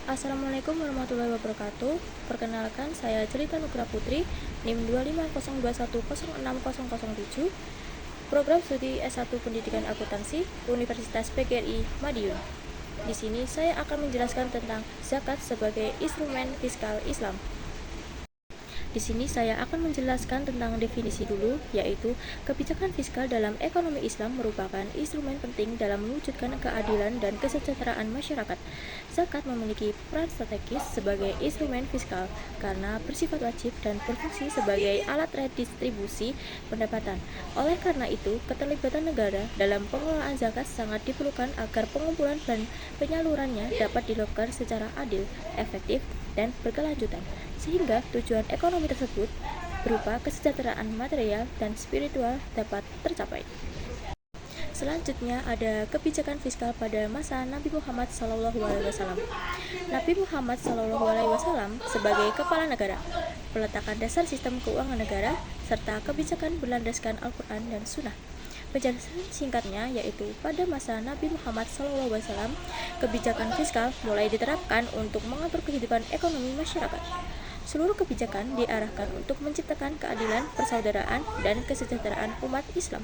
Assalamualaikum warahmatullahi wabarakatuh. Perkenalkan, saya Jelita Nugra Putri, NIM 25021060007, Program Studi S1 Pendidikan Akuntansi, Universitas PGRI Madiun. Di sini saya akan menjelaskan tentang zakat sebagai instrumen fiskal Islam. Di sini saya akan menjelaskan tentang definisi dulu, yaitu kebijakan fiskal dalam ekonomi Islam merupakan instrumen penting dalam mewujudkan keadilan dan kesejahteraan masyarakat. Zakat memiliki peran strategis sebagai instrumen fiskal karena bersifat wajib dan berfungsi sebagai alat redistribusi pendapatan. Oleh karena itu, keterlibatan negara dalam pengelolaan zakat sangat diperlukan agar pengumpulan dan penyalurannya dapat dilakukan secara adil, efektif, dan berkelanjutan, sehingga tujuan ekonomi tersebut berupa kesejahteraan material dan spiritual dapat tercapai. Selanjutnya ada kebijakan fiskal pada masa Nabi Muhammad SAW. Nabi Muhammad SAW sebagai kepala negara, peletakan dasar sistem keuangan negara, serta kebijakan berlandaskan Al-Quran dan Sunnah. Penjelasan singkatnya yaitu pada masa Nabi Muhammad SAW, kebijakan fiskal mulai diterapkan untuk mengatur kehidupan ekonomi masyarakat. Seluruh kebijakan diarahkan untuk menciptakan keadilan, persaudaraan, dan kesejahteraan umat Islam.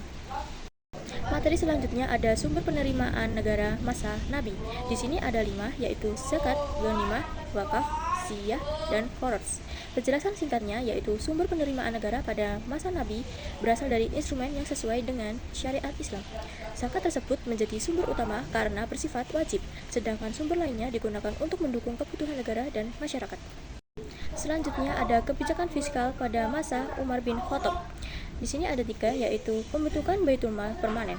Materi selanjutnya ada sumber penerimaan negara masa Nabi. Di sini ada 5, yaitu zakat, ghanimah, wakaf, siyah, dan khoroj. Penjelasan singkatnya yaitu sumber penerimaan negara pada masa Nabi berasal dari instrumen yang sesuai dengan syariat Islam. Zakat tersebut menjadi sumber utama karena bersifat wajib, sedangkan sumber lainnya digunakan untuk mendukung kebutuhan negara dan masyarakat. Selanjutnya ada kebijakan fiskal pada masa Umar bin Khattab. Di sini ada 3, yaitu pembentukan Baitul Mal permanen,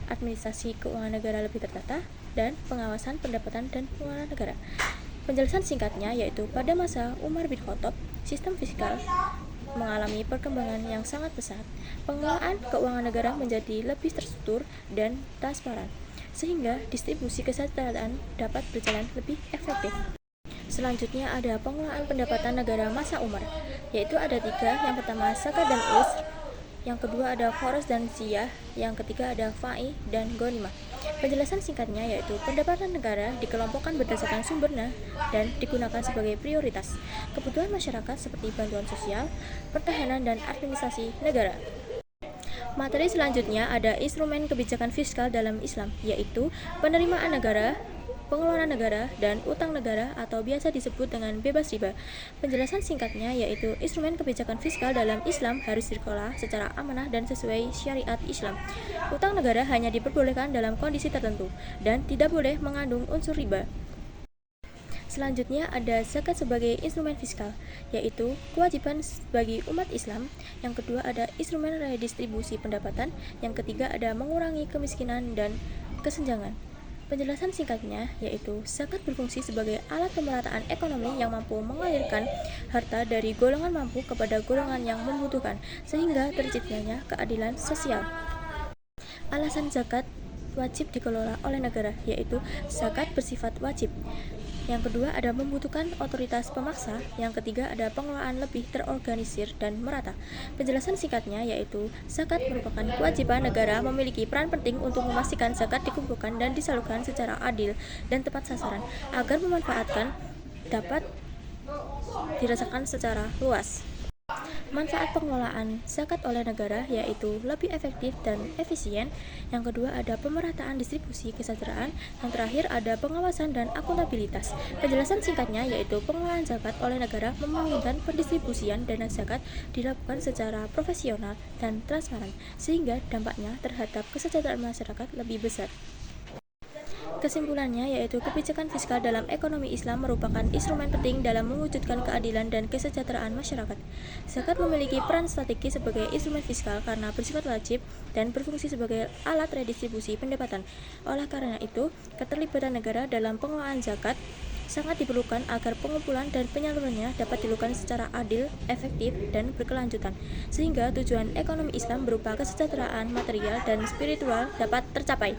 administrasi keuangan negara lebih tertata, dan pengawasan pendapatan dan pengeluaran negara. Penjelasan singkatnya yaitu pada masa Umar bin Khattab, sistem fiskal mengalami perkembangan yang sangat pesat. Pengelolaan keuangan negara menjadi lebih terstruktur dan transparan, sehingga distribusi kesejahteraan dapat berjalan lebih efektif. Selanjutnya ada pengelolaan pendapatan negara masa Umar, yaitu ada 3, yang pertama zakat dan usr, yang kedua ada khoroj dan siyah, yang ketiga ada fa'i dan ghanimah. Penjelasan singkatnya yaitu pendapatan negara dikelompokkan berdasarkan sumbernya dan digunakan sebagai prioritas kebutuhan masyarakat seperti bantuan sosial, pertahanan, dan administrasi negara. Materi selanjutnya ada instrumen kebijakan fiskal dalam Islam, yaitu penerimaan negara, pengeluaran negara, dan utang negara atau biasa disebut dengan bebas riba. Penjelasan singkatnya yaitu instrumen kebijakan fiskal dalam Islam harus dikelola secara amanah dan sesuai syariat Islam. Utang negara hanya diperbolehkan dalam kondisi tertentu dan tidak boleh mengandung unsur riba. Selanjutnya ada zakat sebagai instrumen fiskal, yaitu kewajiban bagi umat Islam. Yang kedua ada instrumen redistribusi pendapatan. Yang ketiga ada mengurangi kemiskinan dan kesenjangan. Penjelasan singkatnya yaitu zakat berfungsi sebagai alat pemerataan ekonomi yang mampu mengalirkan harta dari golongan mampu kepada golongan yang membutuhkan, sehingga terciptanya keadilan sosial. Alasan zakat wajib dikelola oleh negara, yaitu zakat bersifat wajib. Yang kedua ada membutuhkan otoritas pemaksa. Yang ketiga ada pengelolaan lebih terorganisir dan merata. Penjelasan singkatnya yaitu zakat merupakan kewajiban negara memiliki peran penting untuk memastikan zakat dikumpulkan dan disalurkan secara adil dan tepat sasaran agar memanfaatkan dapat dirasakan secara luas. Manfaat pengelolaan zakat oleh negara yaitu lebih efektif dan efisien. Yang kedua ada pemerataan distribusi kesejahteraan. Yang terakhir ada pengawasan dan akuntabilitas. Penjelasan singkatnya yaitu pengelolaan zakat oleh negara memungkinkan pendistribusian dana zakat dilakukan secara profesional dan transparan, sehingga dampaknya terhadap kesejahteraan masyarakat lebih besar. Kesimpulannya yaitu kebijakan fiskal dalam ekonomi Islam merupakan instrumen penting dalam mewujudkan keadilan dan kesejahteraan masyarakat. Zakat memiliki peran strategis sebagai instrumen fiskal karena bersifat wajib dan berfungsi sebagai alat redistribusi pendapatan. Oleh karena itu, keterlibatan negara dalam pengelolaan zakat sangat diperlukan agar pengumpulan dan penyalurannya dapat dilakukan secara adil, efektif, dan berkelanjutan, sehingga tujuan ekonomi Islam berupa kesejahteraan material dan spiritual dapat tercapai.